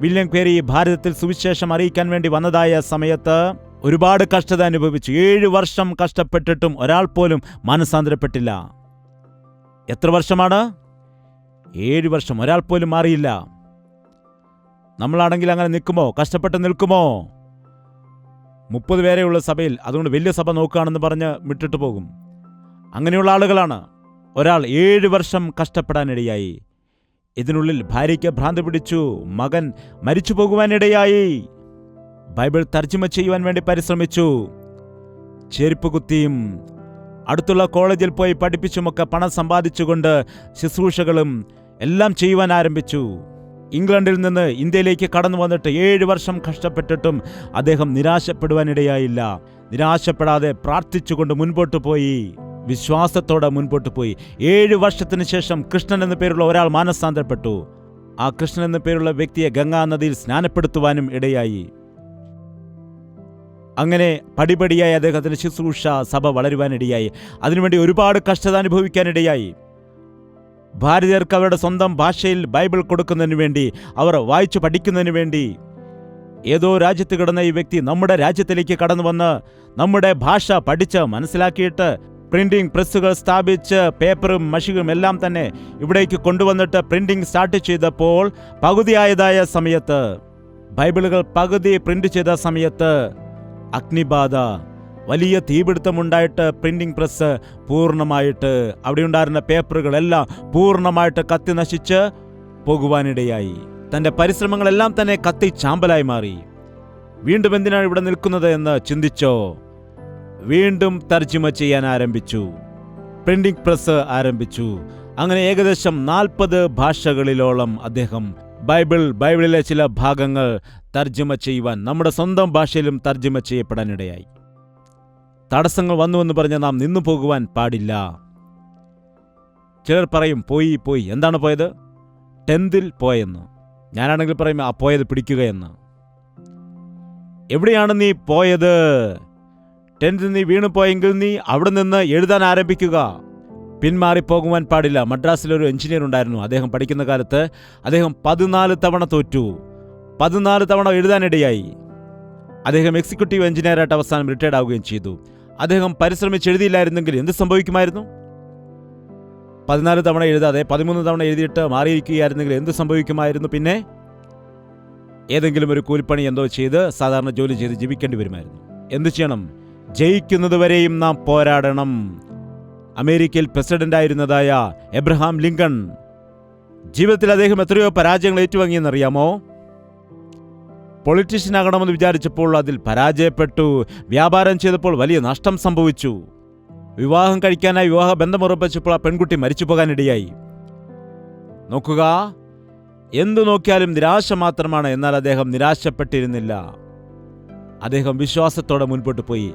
വില്യം ക്വേരി ഭാരതത്തിൽ സുവിശേഷം അറിയിക്കാൻ വേണ്ടി വന്നതായ സമയത്ത് ഒരുപാട് കഷ്ടത അനുഭവിച്ചു. 7 വർഷം കഷ്ടപ്പെട്ടിട്ടും ഒരാൾ പോലും മാനസാന്തരപ്പെട്ടില്ല. എത്ര വർഷമാണ്? 7 വർഷം. ഒരാൾ പോലും മാറിയില്ല. നമ്മളാണെങ്കിൽ അങ്ങനെ നിൽക്കുമോ? കഷ്ടപ്പെട്ട് നിൽക്കുമോ? 30 പേരെയുള്ള സഭയിൽ, അതുകൊണ്ട് വലിയ സഭ നോക്കുകയാണെന്ന് പറഞ്ഞ് വിട്ടിട്ട് പോകും. അങ്ങനെയുള്ള ആളുകളാണ്. ഒരാൾ 7 വർഷം കഷ്ടപ്പെടാനിടയായി. ഇതിനുള്ളിൽ ഭാര്യയ്ക്ക് ഭ്രാന്ത് പിടിച്ചു, മകൻ മരിച്ചു പോകുവാനിടയായി. ബൈബിൾ തർജ്ജിമ ചെയ്യുവാൻ വേണ്ടി പരിശ്രമിച്ചു. ചെരുപ്പ് കുത്തിയും അടുത്തുള്ള കോളേജിൽ പോയി പഠിപ്പിച്ചുമൊക്കെ പണം സമ്പാദിച്ചുകൊണ്ട് ശുശ്രൂഷകളും എല്ലാം ചെയ്യുവാൻ ആരംഭിച്ചു. ഇംഗ്ലണ്ടിൽ നിന്ന് ഇന്ത്യയിലേക്ക് കടന്നു വന്നിട്ട് 7 വർഷം കഷ്ടപ്പെട്ടിട്ടും അദ്ദേഹം നിരാശപ്പെടുവാനിടയായില്ല. നിരാശപ്പെടാതെ പ്രാർത്ഥിച്ചുകൊണ്ട് മുൻപോട്ട് പോയി, വിശ്വാസത്തോടെ മുൻപോട്ട് പോയി. 7 വർഷത്തിന് ശേഷം കൃഷ്ണൻ എന്ന പേരുള്ള ഒരാൾ മാനസാന്തരപ്പെട്ടു. ആ കൃഷ്ണൻ എന്ന പേരുള്ള വ്യക്തിയെ ഗംഗാ നദിയിൽ സ്നാനപ്പെടുത്തുവാനും ഇടയായി. അങ്ങനെ പടിപടിയായി അദ്ദേഹത്തിൻ്റെ ശുശ്രൂഷ സഭ വളരുവാനിടയായി. അതിനുവേണ്ടി ഒരുപാട് കഷ്ടത അനുഭവിക്കാനിടയായി. ഭാരതീയർക്ക് അവരുടെ സ്വന്തം ഭാഷയിൽ ബൈബിൾ കൊടുക്കുന്നതിന് വേണ്ടി, അവർ വായിച്ചു പഠിക്കുന്നതിന് വേണ്ടി ഏതോ രാജ്യത്ത് കിടന്ന ഈ വ്യക്തി നമ്മുടെ രാജ്യത്തിലേക്ക് കടന്നു വന്ന് നമ്മുടെ ഭാഷ പഠിച്ച് മനസ്സിലാക്കിയിട്ട് പ്രിന്റിംഗ് പ്രസ്സുകൾ സ്ഥാപിച്ച് പേപ്പറും മഷികളും എല്ലാം തന്നെ ഇവിടേക്ക് കൊണ്ടുവന്നിട്ട് പ്രിന്റിംഗ് സ്റ്റാർട്ട് ചെയ്തപ്പോൾ പകുതിയായതായ സമയത്ത്, ബൈബിളുകൾ പകുതി പ്രിന്റ് ചെയ്ത സമയത്ത് അഗ്നിബാധ, വലിയ തീപിടുത്തമുണ്ടായിട്ട് പ്രിന്റിംഗ് പ്രസ് പൂർണ്ണമായിട്ട്, അവിടെ ഉണ്ടായിരുന്ന പേപ്പറുകളെല്ലാം പൂർണ്ണമായിട്ട് കത്തി നശിച്ച് പോകുവാനിടയായി. തൻ്റെ പരിശ്രമങ്ങളെല്ലാം തന്നെ കത്തി ചാമ്പലായി മാറി. വീണ്ടും എന്തിനാണ് ഇവിടെ നിൽക്കുന്നത് എന്ന് ചിന്തിച്ചോ? വീണ്ടും തർജ്ജിമ ചെയ്യാൻ ആരംഭിച്ചു, പ്രിന്റിംഗ് പ്രസ് ആരംഭിച്ചു. അങ്ങനെ ഏകദേശം 40 ഭാഷകളിലോളം അദ്ദേഹം ബൈബിളിലെ ചില ഭാഗങ്ങൾ തർജ്ജിമ ചെയ്യുവാൻ നമ്മുടെ സ്വന്തം ഭാഷയിലും തർജ്ജിമ ചെയ്യപ്പെടാനിടയായി. തടസ്സങ്ങൾ വന്നുവെന്ന് പറഞ്ഞ് നാം നിന്നു പോകുവാൻ പാടില്ല. ചിലർ പറയും പോയി. എന്താണ് പോയത്? 10th പോയെന്ന്. ഞാനാണെങ്കിൽ പറയും ആ പോയത് പിടിക്കുകയെന്ന്. എവിടെയാണ് നീ പോയത്? 10th നീ വീണു പോയെങ്കിൽ നീ അവിടെ നിന്ന് എഴുതാൻ ആരംഭിക്കുക. പിന്മാറിപ്പോകുവാൻ പാടില്ല. മദ്രാസിലൊരു എഞ്ചിനീയർ ഉണ്ടായിരുന്നു. അദ്ദേഹം പഠിക്കുന്ന കാലത്ത് അദ്ദേഹം 14 തവണ തോറ്റു. 14 തവണ എഴുതാനിടയായി. അദ്ദേഹം എക്സിക്യൂട്ടീവ് എഞ്ചിനീയറായിട്ട് അവസാനം റിട്ടയർഡ് ആവുകയും ചെയ്തു. അദ്ദേഹം പരിശ്രമിച്ച് എഴുതിയില്ലായിരുന്നെങ്കിൽ എന്ത് സംഭവിക്കുമായിരുന്നു? 14 തവണ എഴുതാതെ 13 തവണ എഴുതിയിട്ട് മാറിയിരിക്കുകയായിരുന്നെങ്കിൽ എന്ത് സംഭവിക്കുമായിരുന്നു? പിന്നെ ഏതെങ്കിലും ഒരു കൂലിപ്പണി എന്തോ ചെയ്ത് സാധാരണ ജോലി ചെയ്ത് ജീവിക്കേണ്ടി വരുമായിരുന്നു. എന്തു ചെയ്യണം? ജയിക്കുന്നതുവരെയും നാം പോരാടണം. അമേരിക്കയിൽ പ്രസിഡന്റായിരുന്നതായ എബ്രഹാം ലിങ്കൺ, ജീവിതത്തിൽ അദ്ദേഹം എത്രയോ പരാജയങ്ങൾ ഏറ്റുവാങ്ങിയെന്നറിയാമോ? പൊളിറ്റീഷ്യനാകണമെന്ന് വിചാരിച്ചപ്പോൾ അതിൽ പരാജയപ്പെട്ടു. വ്യാപാരം ചെയ്തപ്പോൾ വലിയ നഷ്ടം സംഭവിച്ചു. വിവാഹം കഴിക്കാനായി വിവാഹ ബന്ധമുറപ്പിച്ചപ്പോൾ ആ പെൺകുട്ടി മരിച്ചു പോകാനിടയായി. നോക്കുക, എന്തു നോക്കിയാലും നിരാശ മാത്രമാണ്. എന്നാൽ അദ്ദേഹം നിരാശപ്പെട്ടിരുന്നില്ല. അദ്ദേഹം വിശ്വാസത്തോടെ മുൻപോട്ട് പോയി.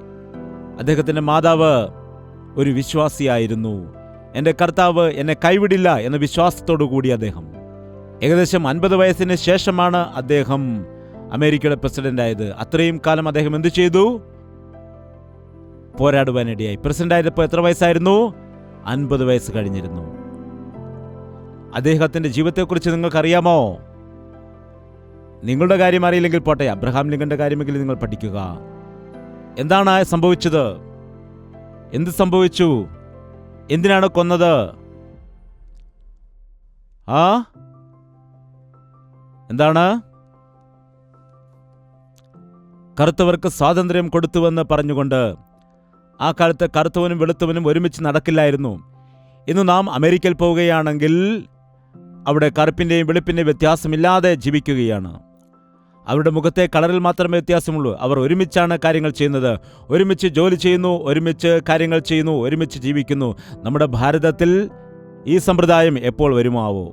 അദ്ദേഹത്തിൻ്റെ മാതാവ് ഒരു വിശ്വാസിയായിരുന്നു. എൻ്റെ കർത്താവ് എന്നെ കൈവിടില്ല എന്ന വിശ്വാസത്തോടു കൂടി അദ്ദേഹം ഏകദേശം 50 വയസ്സിന് ശേഷമാണ് അദ്ദേഹം അമേരിക്കയുടെ പ്രസിഡന്റായത്. അത്രയും കാലം അദ്ദേഹം എന്തു ചെയ്തു? പോരാടുവാനിടയായി. പ്രസിഡന്റായപ്പോൾ എത്ര വയസ്സായിരുന്നു? 50 വയസ്സ് കഴിഞ്ഞിരുന്നു. അദ്ദേഹത്തിന്റെ ജീവിതത്തെക്കുറിച്ച് നിങ്ങൾക്കറിയാമോ? നിങ്ങളുടെ കാര്യം അറിയില്ലെങ്കിൽ പോട്ടെ, അബ്രഹാം ലിങ്കന്റെ കാര്യമെങ്കിലും നിങ്ങൾ പഠിക്കുക. എന്താണ് സംഭവിച്ചത്? എന്ത് സംഭവിച്ചു? എന്തിനാണ് കൊന്നത്? എന്താണ്? കറുത്തവർക്ക് സ്വാതന്ത്ര്യം കൊടുത്തുവെന്ന് പറഞ്ഞുകൊണ്ട്. ആ കാലത്ത് കറുത്തവനും വെളുത്തവനും ഒരുമിച്ച് നടക്കില്ലായിരുന്നു. ഇന്ന് നാം അമേരിക്കയിൽ പോവുകയാണെങ്കിൽ അവിടെ കറുപ്പിൻ്റെയും വെളുപ്പിൻ്റെയും വ്യത്യാസമില്ലാതെ ജീവിക്കുകയാണ്. അവരുടെ മുഖത്തെ കളറിൽ മാത്രമേ വ്യത്യാസമുള്ളൂ. അവർ ഒരുമിച്ചാണ് കാര്യങ്ങൾ ചെയ്യുന്നത്, ഒരുമിച്ച് ജോലി ചെയ്യുന്നു, ഒരുമിച്ച് കാര്യങ്ങൾ ചെയ്യുന്നു, ഒരുമിച്ച് ജീവിക്കുന്നു. നമ്മുടെ ഭാരതത്തിൽ ഈ സമ്പ്രദായം എപ്പോൾ വരുമാവോ?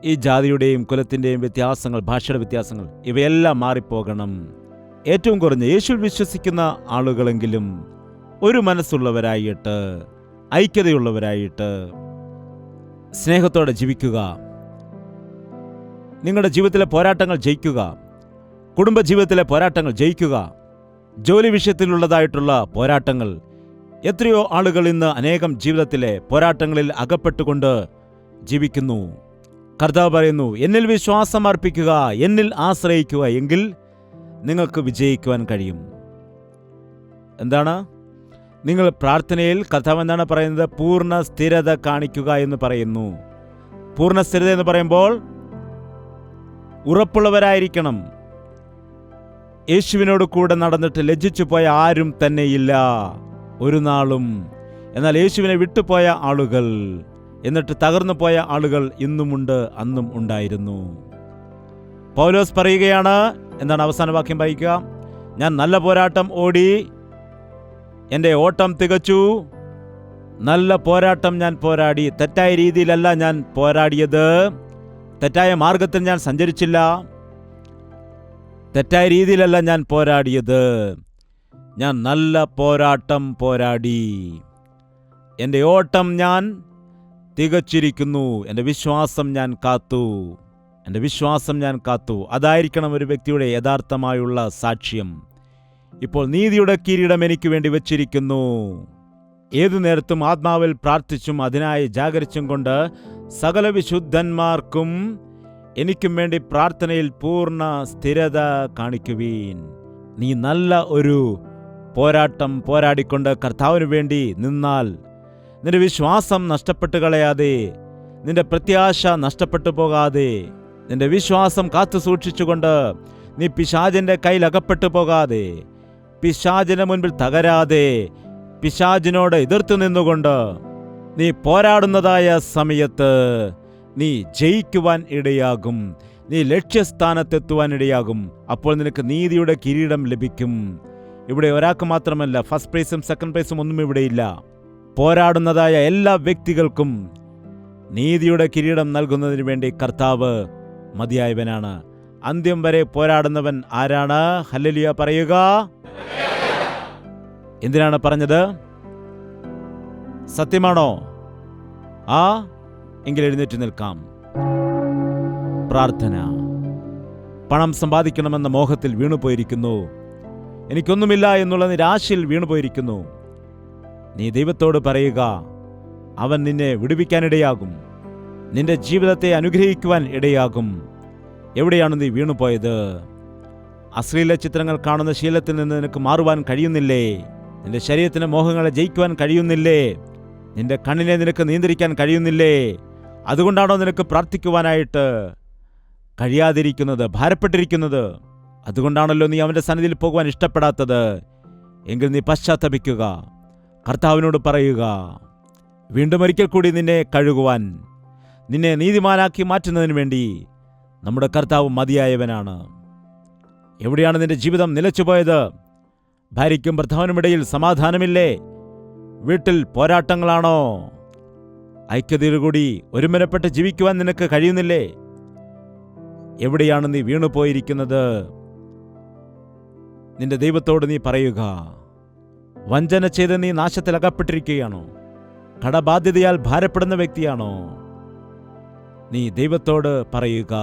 ഈ ജാതിയുടെയും കുലത്തിൻ്റെയും വ്യത്യാസങ്ങൾ, ഭാഷയുടെ വ്യത്യാസങ്ങൾ, ഇവയെല്ലാം മാറിപ്പോകണം. ഏറ്റവും കുറഞ്ഞ് യേശുവിൽ വിശ്വസിക്കുന്ന ആളുകളെങ്കിലും ഒരു മനസ്സുള്ളവരായിട്ട്, ഐക്യതയുള്ളവരായിട്ട്, സ്നേഹത്തോടെ ജീവിക്കുക. നിങ്ങളുടെ ജീവിതത്തിലെ പോരാട്ടങ്ങൾ ജയിക്കുക. കുടുംബജീവിതത്തിലെ പോരാട്ടങ്ങൾ ജയിക്കുക. ജോലി വിഷയത്തിലുള്ളതായിട്ടുള്ള പോരാട്ടങ്ങൾ. എത്രയോ ആളുകൾ ഇന്ന് അനേകം ജീവിതത്തിലെ പോരാട്ടങ്ങളിൽ അകപ്പെട്ടുകൊണ്ട് ജീവിക്കുന്നു. കർത്താവ് പറയുന്നു, എന്നിൽ വിശ്വാസം അർപ്പിക്കുക, എന്നിൽ ആശ്രയിക്കുക, എങ്കിൽ നിങ്ങൾക്ക് വിജയിക്കുവാൻ കഴിയും. എന്താണ്? നിങ്ങൾ പ്രാർത്ഥനയിൽ കർത്താവ് എന്താണ് പറയുന്നത്? പൂർണ്ണ സ്ഥിരത കാണിക്കുക എന്ന് പറയുന്നു. പൂർണ്ണ സ്ഥിരത എന്ന് പറയുമ്പോൾ ഉറപ്പുള്ളവരായിരിക്കണം. യേശുവിനോട് കൂടെ നടന്നിട്ട് ലജ്ജിച്ചു പോയ ആരും തന്നെയില്ല ഒരു നാളും. എന്നാൽ യേശുവിനെ വിട്ടുപോയ ആളുകൾ, എന്നിട്ട് തകർന്നു പോയ ആളുകൾ ഇന്നുമുണ്ട്, അന്നും ഉണ്ടായിരുന്നു. പൗലോസ് പറയുകയാണ്, എന്താണ് അവസാന വാക്യം വായിക്കുക? ഞാൻ നല്ല പോരാട്ടം ഓടി, എൻ്റെ ഓട്ടം തികച്ചു, നല്ല പോരാട്ടം ഞാൻ പോരാടി. തെറ്റായ രീതിയിലല്ല ഞാൻ പോരാടിയത്, തെറ്റായ മാർഗത്തിൽ ഞാൻ സഞ്ചരിച്ചില്ല, തെറ്റായ രീതിയിലല്ല ഞാൻ പോരാടിയത്. ഞാൻ നല്ല പോരാട്ടം പോരാടി, എൻ്റെ ഓട്ടം ഞാൻ തികച്ചിരിക്കുന്നു, എൻ്റെ വിശ്വാസം ഞാൻ കാത്തു, എൻ്റെ വിശ്വാസം ഞാൻ കാത്തു. അതായിരിക്കണം ഒരു വ്യക്തിയുടെ യഥാർത്ഥമായുള്ള സാക്ഷ്യം. ഇപ്പോൾ നീതിയുടെ കിരീടം എനിക്ക് വേണ്ടി വച്ചിരിക്കുന്നു. ഏതു നേരത്തും ആത്മാവിൽ പ്രാർത്ഥിച്ചും അതിനായി ജാഗരിച്ചും കൊണ്ട് സകല വിശുദ്ധന്മാർക്കും എനിക്കും വേണ്ടി പ്രാർത്ഥനയിൽ പൂർണ്ണ സ്ഥിരത കാണിക്കുവീൻ. നീ നല്ല ഒരു പോരാട്ടം പോരാടിക്കൊണ്ട് കർത്താവിന് വേണ്ടി നിന്നാൽ നിന്റെ വിശ്വാസം നഷ്ടപ്പെട്ടു കളയാതെ, നിന്റെ പ്രത്യാശ നഷ്ടപ്പെട്ടു പോകാതെ, നിന്റെ വിശ്വാസം കാത്തു സൂക്ഷിച്ചുകൊണ്ട് നീ പിശാചിന്റെ കയ്യിൽ അകപ്പെട്ടു പോകാതെ, പിശാചിന് മുൻപിൽ തകരാതെ, പിശാചിനോട് എതിർത്ത് നിന്നുകൊണ്ട് നീ പോരാടുന്നതായ സമയത്ത് നീ ജയിക്കുവാൻ ഇടയാകും. നീ ലക്ഷ്യസ്ഥാനത്തെത്തുവാൻ ഇടയാകും. അപ്പോൾ നിനക്ക് നീതിയുടെ കിരീടം ലഭിക്കും. ഇവിടെ ഒരാൾക്ക് മാത്രമല്ല, ഫസ്റ്റ് പ്രൈസും സെക്കൻഡ് പ്രൈസും ഒന്നും ഇവിടെയില്ല. പോരാടുന്നതായ എല്ലാ വ്യക്തികൾക്കും നീതിയുടെ കിരീടം നൽകുന്നതിന് വേണ്ടി കർത്താവ് മതിയായവനാണ്. അന്ത്യം വരെ പോരാടുന്നവൻ ആരാണ്? ഹല്ലേലൂയ പറയുക. എന്തിനാണ് പറഞ്ഞത്? സത്യമാണോ? എങ്കിൽ എഴുന്നേറ്റ് നിൽക്കാം. പ്രാർത്ഥന. പണം സമ്പാദിക്കണമെന്ന മോഹത്തിൽ വീണുപോയിരിക്കുന്നു. എനിക്കൊന്നുമില്ല എന്നുള്ള നിരാശയിൽ വീണുപോയിരിക്കുന്നു. നീ ദൈവത്തോട് പറയുക. അവൻ നിന്നെ വിടുവിക്കാനിടയാകും. നിന്റെ ജീവിതത്തെ അനുഗ്രഹിക്കുവാൻ ഇടയാകും. എവിടെയാണ് നീ വീണുപോയത്? അശ്ലീല ചിത്രങ്ങൾ കാണുന്ന ശീലത്തിൽ നിന്ന് നിനക്ക് മാറുവാൻ കഴിയുന്നില്ലേ? നിന്റെ ശരീരത്തിന് മോഹങ്ങളെ ജയിക്കുവാൻ കഴിയുന്നില്ലേ? നിന്റെ കണ്ണിനെ നിനക്ക് നിയന്ത്രിക്കാൻ കഴിയുന്നില്ലേ? അതുകൊണ്ടാണോ നിനക്ക് പ്രാർത്ഥിക്കുവാനായിട്ട് കഴിയാതിരിക്കുന്നത്, ഭാരപ്പെട്ടിരിക്കുന്നത്? അതുകൊണ്ടാണല്ലോ നീ അവൻ്റെ സന്നിധിയിൽ പോകുവാൻ ഇഷ്ടപ്പെടാത്തത്. എങ്കിൽ നീ പശ്ചാത്തപിക്കുക. കർത്താവിനോട് പറയുക. വീണ്ടും ഒരിക്കൽ കൂടി നിന്നെ കഴുകുവാൻ, നിന്നെ നീതിമാനാക്കി മാറ്റുന്നതിന് വേണ്ടി നമ്മുടെ കർത്താവ് മതിയായവനാണ്. എവിടെയാണ് നിന്റെ ജീവിതം നിലച്ചുപോയത്? ഭാര്യയ്ക്കും ഭർത്താവിനുമിടയിൽ സമാധാനമില്ലേ? വീട്ടിൽ പോരാട്ടങ്ങളാണോ? ഐക്യതയോടുകൂടി ഒരുമനപ്പെട്ട് ജീവിക്കുവാൻ നിനക്ക് കഴിയുന്നില്ലേ? എവിടെയാണ് നീ വീണുപോയിരിക്കുന്നത്? നിന്റെ ദൈവത്തോട് നീ പറയുക. വഞ്ചന ചെയ്ത് നീ നാശത്തിൽ അകപ്പെട്ടിരിക്കുകയാണോ? കടബാധ്യതയാൽ ഭാരപ്പെടുന്ന വ്യക്തിയാണോ? നീ ദൈവത്തോട് പറയുക.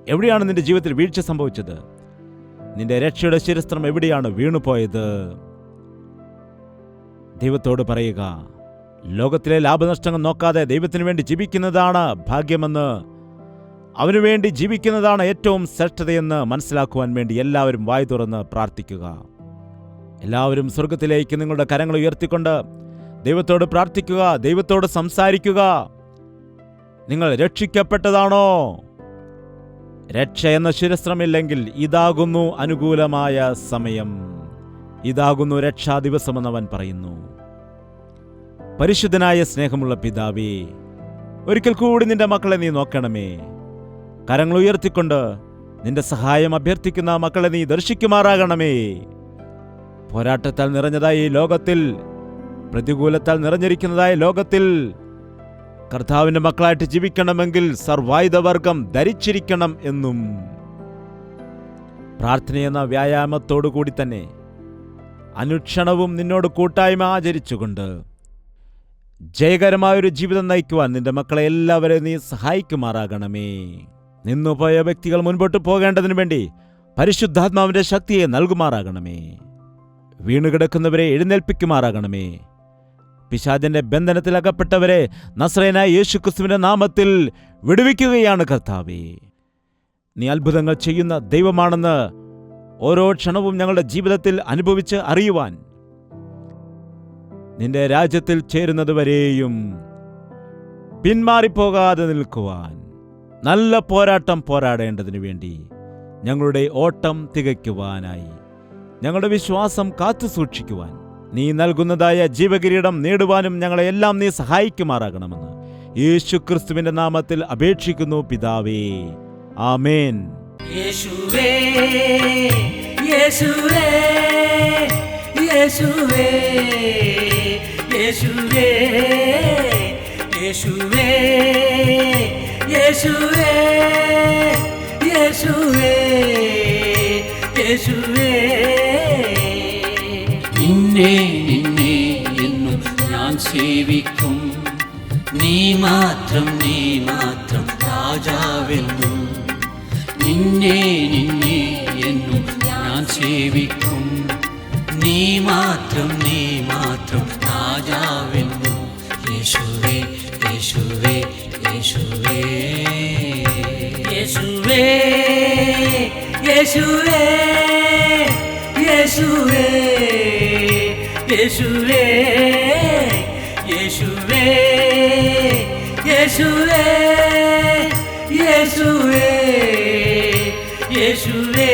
എവിടെയാണ് നിന്റെ ജീവിതത്തിൽ വീഴ്ച സംഭവിച്ചത്? നിന്റെ രക്ഷയുടെ ശിരസ്ത്രം എവിടെയാണ് വീണുപോയത്? ദൈവത്തോട് പറയുക. ലോകത്തിലെ ലാഭനഷ്ടങ്ങൾ നോക്കാതെ ദൈവത്തിനു വേണ്ടി ജീവിക്കുന്നതാണ് ഭാഗ്യമെന്ന്, അവനു വേണ്ടി ജീവിക്കുന്നതാണ് ഏറ്റവും ശ്രേഷ്ഠതയെന്ന് മനസ്സിലാക്കുവാൻ വേണ്ടി എല്ലാവരും വായ് തുറന്ന് പ്രാർത്ഥിക്കുക. എല്ലാവരും സ്വർഗത്തിലേക്ക് നിങ്ങളുടെ കരങ്ങൾ ഉയർത്തിക്കൊണ്ട് ദൈവത്തോട് പ്രാർത്ഥിക്കുക. ദൈവത്തോട് സംസാരിക്കുക. നിങ്ങൾ രക്ഷിക്കപ്പെട്ടതാണോ? രക്ഷ എന്ന ശിരസ്ത്രമില്ലെങ്കിൽ ഇതാകുന്നു അനുകൂലമായ സമയം, ഇതാകുന്നു രക്ഷാ ദിവസമെന്നവൻ പറയുന്നു. പരിശുദ്ധനായ സ്നേഹമുള്ള പിതാവേ, ഒരിക്കൽ കൂടി നിന്റെ മക്കളെ നീ നോക്കണമേ. കരങ്ങൾ ഉയർത്തിക്കൊണ്ട് നിന്റെ സഹായം അഭ്യർത്ഥിക്കുന്ന മക്കളെ നീ ദർശിക്കുമാറാകണമേ. പോരാട്ടത്താൽ നിറഞ്ഞതായ ഈ ലോകത്തിൽ, പ്രതികൂലത്താൽ നിറഞ്ഞിരിക്കുന്നതായ ലോകത്തിൽ കർത്താവിന്റെ മക്കളായിട്ട് ജീവിക്കണമെങ്കിൽ സർവായുധവർഗം ധരിച്ചിരിക്കണം എന്നും പ്രാർത്ഥനയെന്ന വ്യായാമത്തോടു കൂടി തന്നെ അനുക്ഷണവും നിന്നോട് കൂട്ടായ്മ ആചരിച്ചുകൊണ്ട് ജയകരമായൊരു ജീവിതം നയിക്കുവാൻ നിന്റെ മക്കളെ എല്ലാവരെയും നീ സഹായിക്കുമാറാകണമേ. നിന്നുപോയ വ്യക്തികൾ മുൻപോട്ട് പോകേണ്ടതിനു വേണ്ടി പരിശുദ്ധാത്മാവിന്റെ ശക്തിയെ നൽകുമാറാകണമേ. വീണുകിടക്കുന്നവരെ എഴുന്നേൽപ്പിക്കുമാറാകണമേ. പിശാചിന്റെ ബന്ധനത്തിൽ അകപ്പെട്ടവരെ നസ്രയനായ യേശുക്രിസ്തുവിന്റെ നാമത്തിൽ വിടുവിക്കുകയാണ് കർത്താവേ. നീ അത്ഭുതങ്ങൾ ചെയ്യുന്ന ദൈവമാണെന്ന് ഓരോ ക്ഷണവും ഞങ്ങളുടെ ജീവിതത്തിൽ അനുഭവിച്ച് അറിയുവാൻ, നിന്റെ രാജ്യത്തിൽ ചേരുന്നതുവരെയും പിന്മാറിപ്പോകാതെ നിൽക്കുവാൻ, നല്ല പോരാട്ടം പോരാടേണ്ടതിനു വേണ്ടി ഞങ്ങളുടെ ഓട്ടം തികയ്ക്കുവാനായി, ഞങ്ങളുടെ വിശ്വാസം കാത്തു സൂക്ഷിക്കുവാൻ, നീ നൽകുന്നതായ ജീവകിരീടം നേടുവാനും ഞങ്ങളെ എല്ലാം നീ സഹായിക്കുമാറാകണമെന്ന് യേശുക്രിസ്തുവിന്റെ നാമത്തിൽ അപേക്ഷിക്കുന്നു പിതാവേ. ആമേൻ. യേശുവേ യേശുവേ യേശുവേ യേശുവേ യേശുവേ യേശുവേ യേശുവേ യേശുവേ നിന്നെ നിന്നെ എന്നും ഞാൻ സേവിക്കും. നീ മാത്രം രാജാവെന്നും. നിന്നെ നിന്നെ എന്നും ഞാൻ സേവിക്കും. നീ മാത്രം രാജാവെന്നും. യേശുവേ യേശുവേ യേശുവേ യേശുവേ യേശുവേ യേശുവേ യേശുവേ യേശുവേ യേശുവേ യേശുവേ യേശുവേ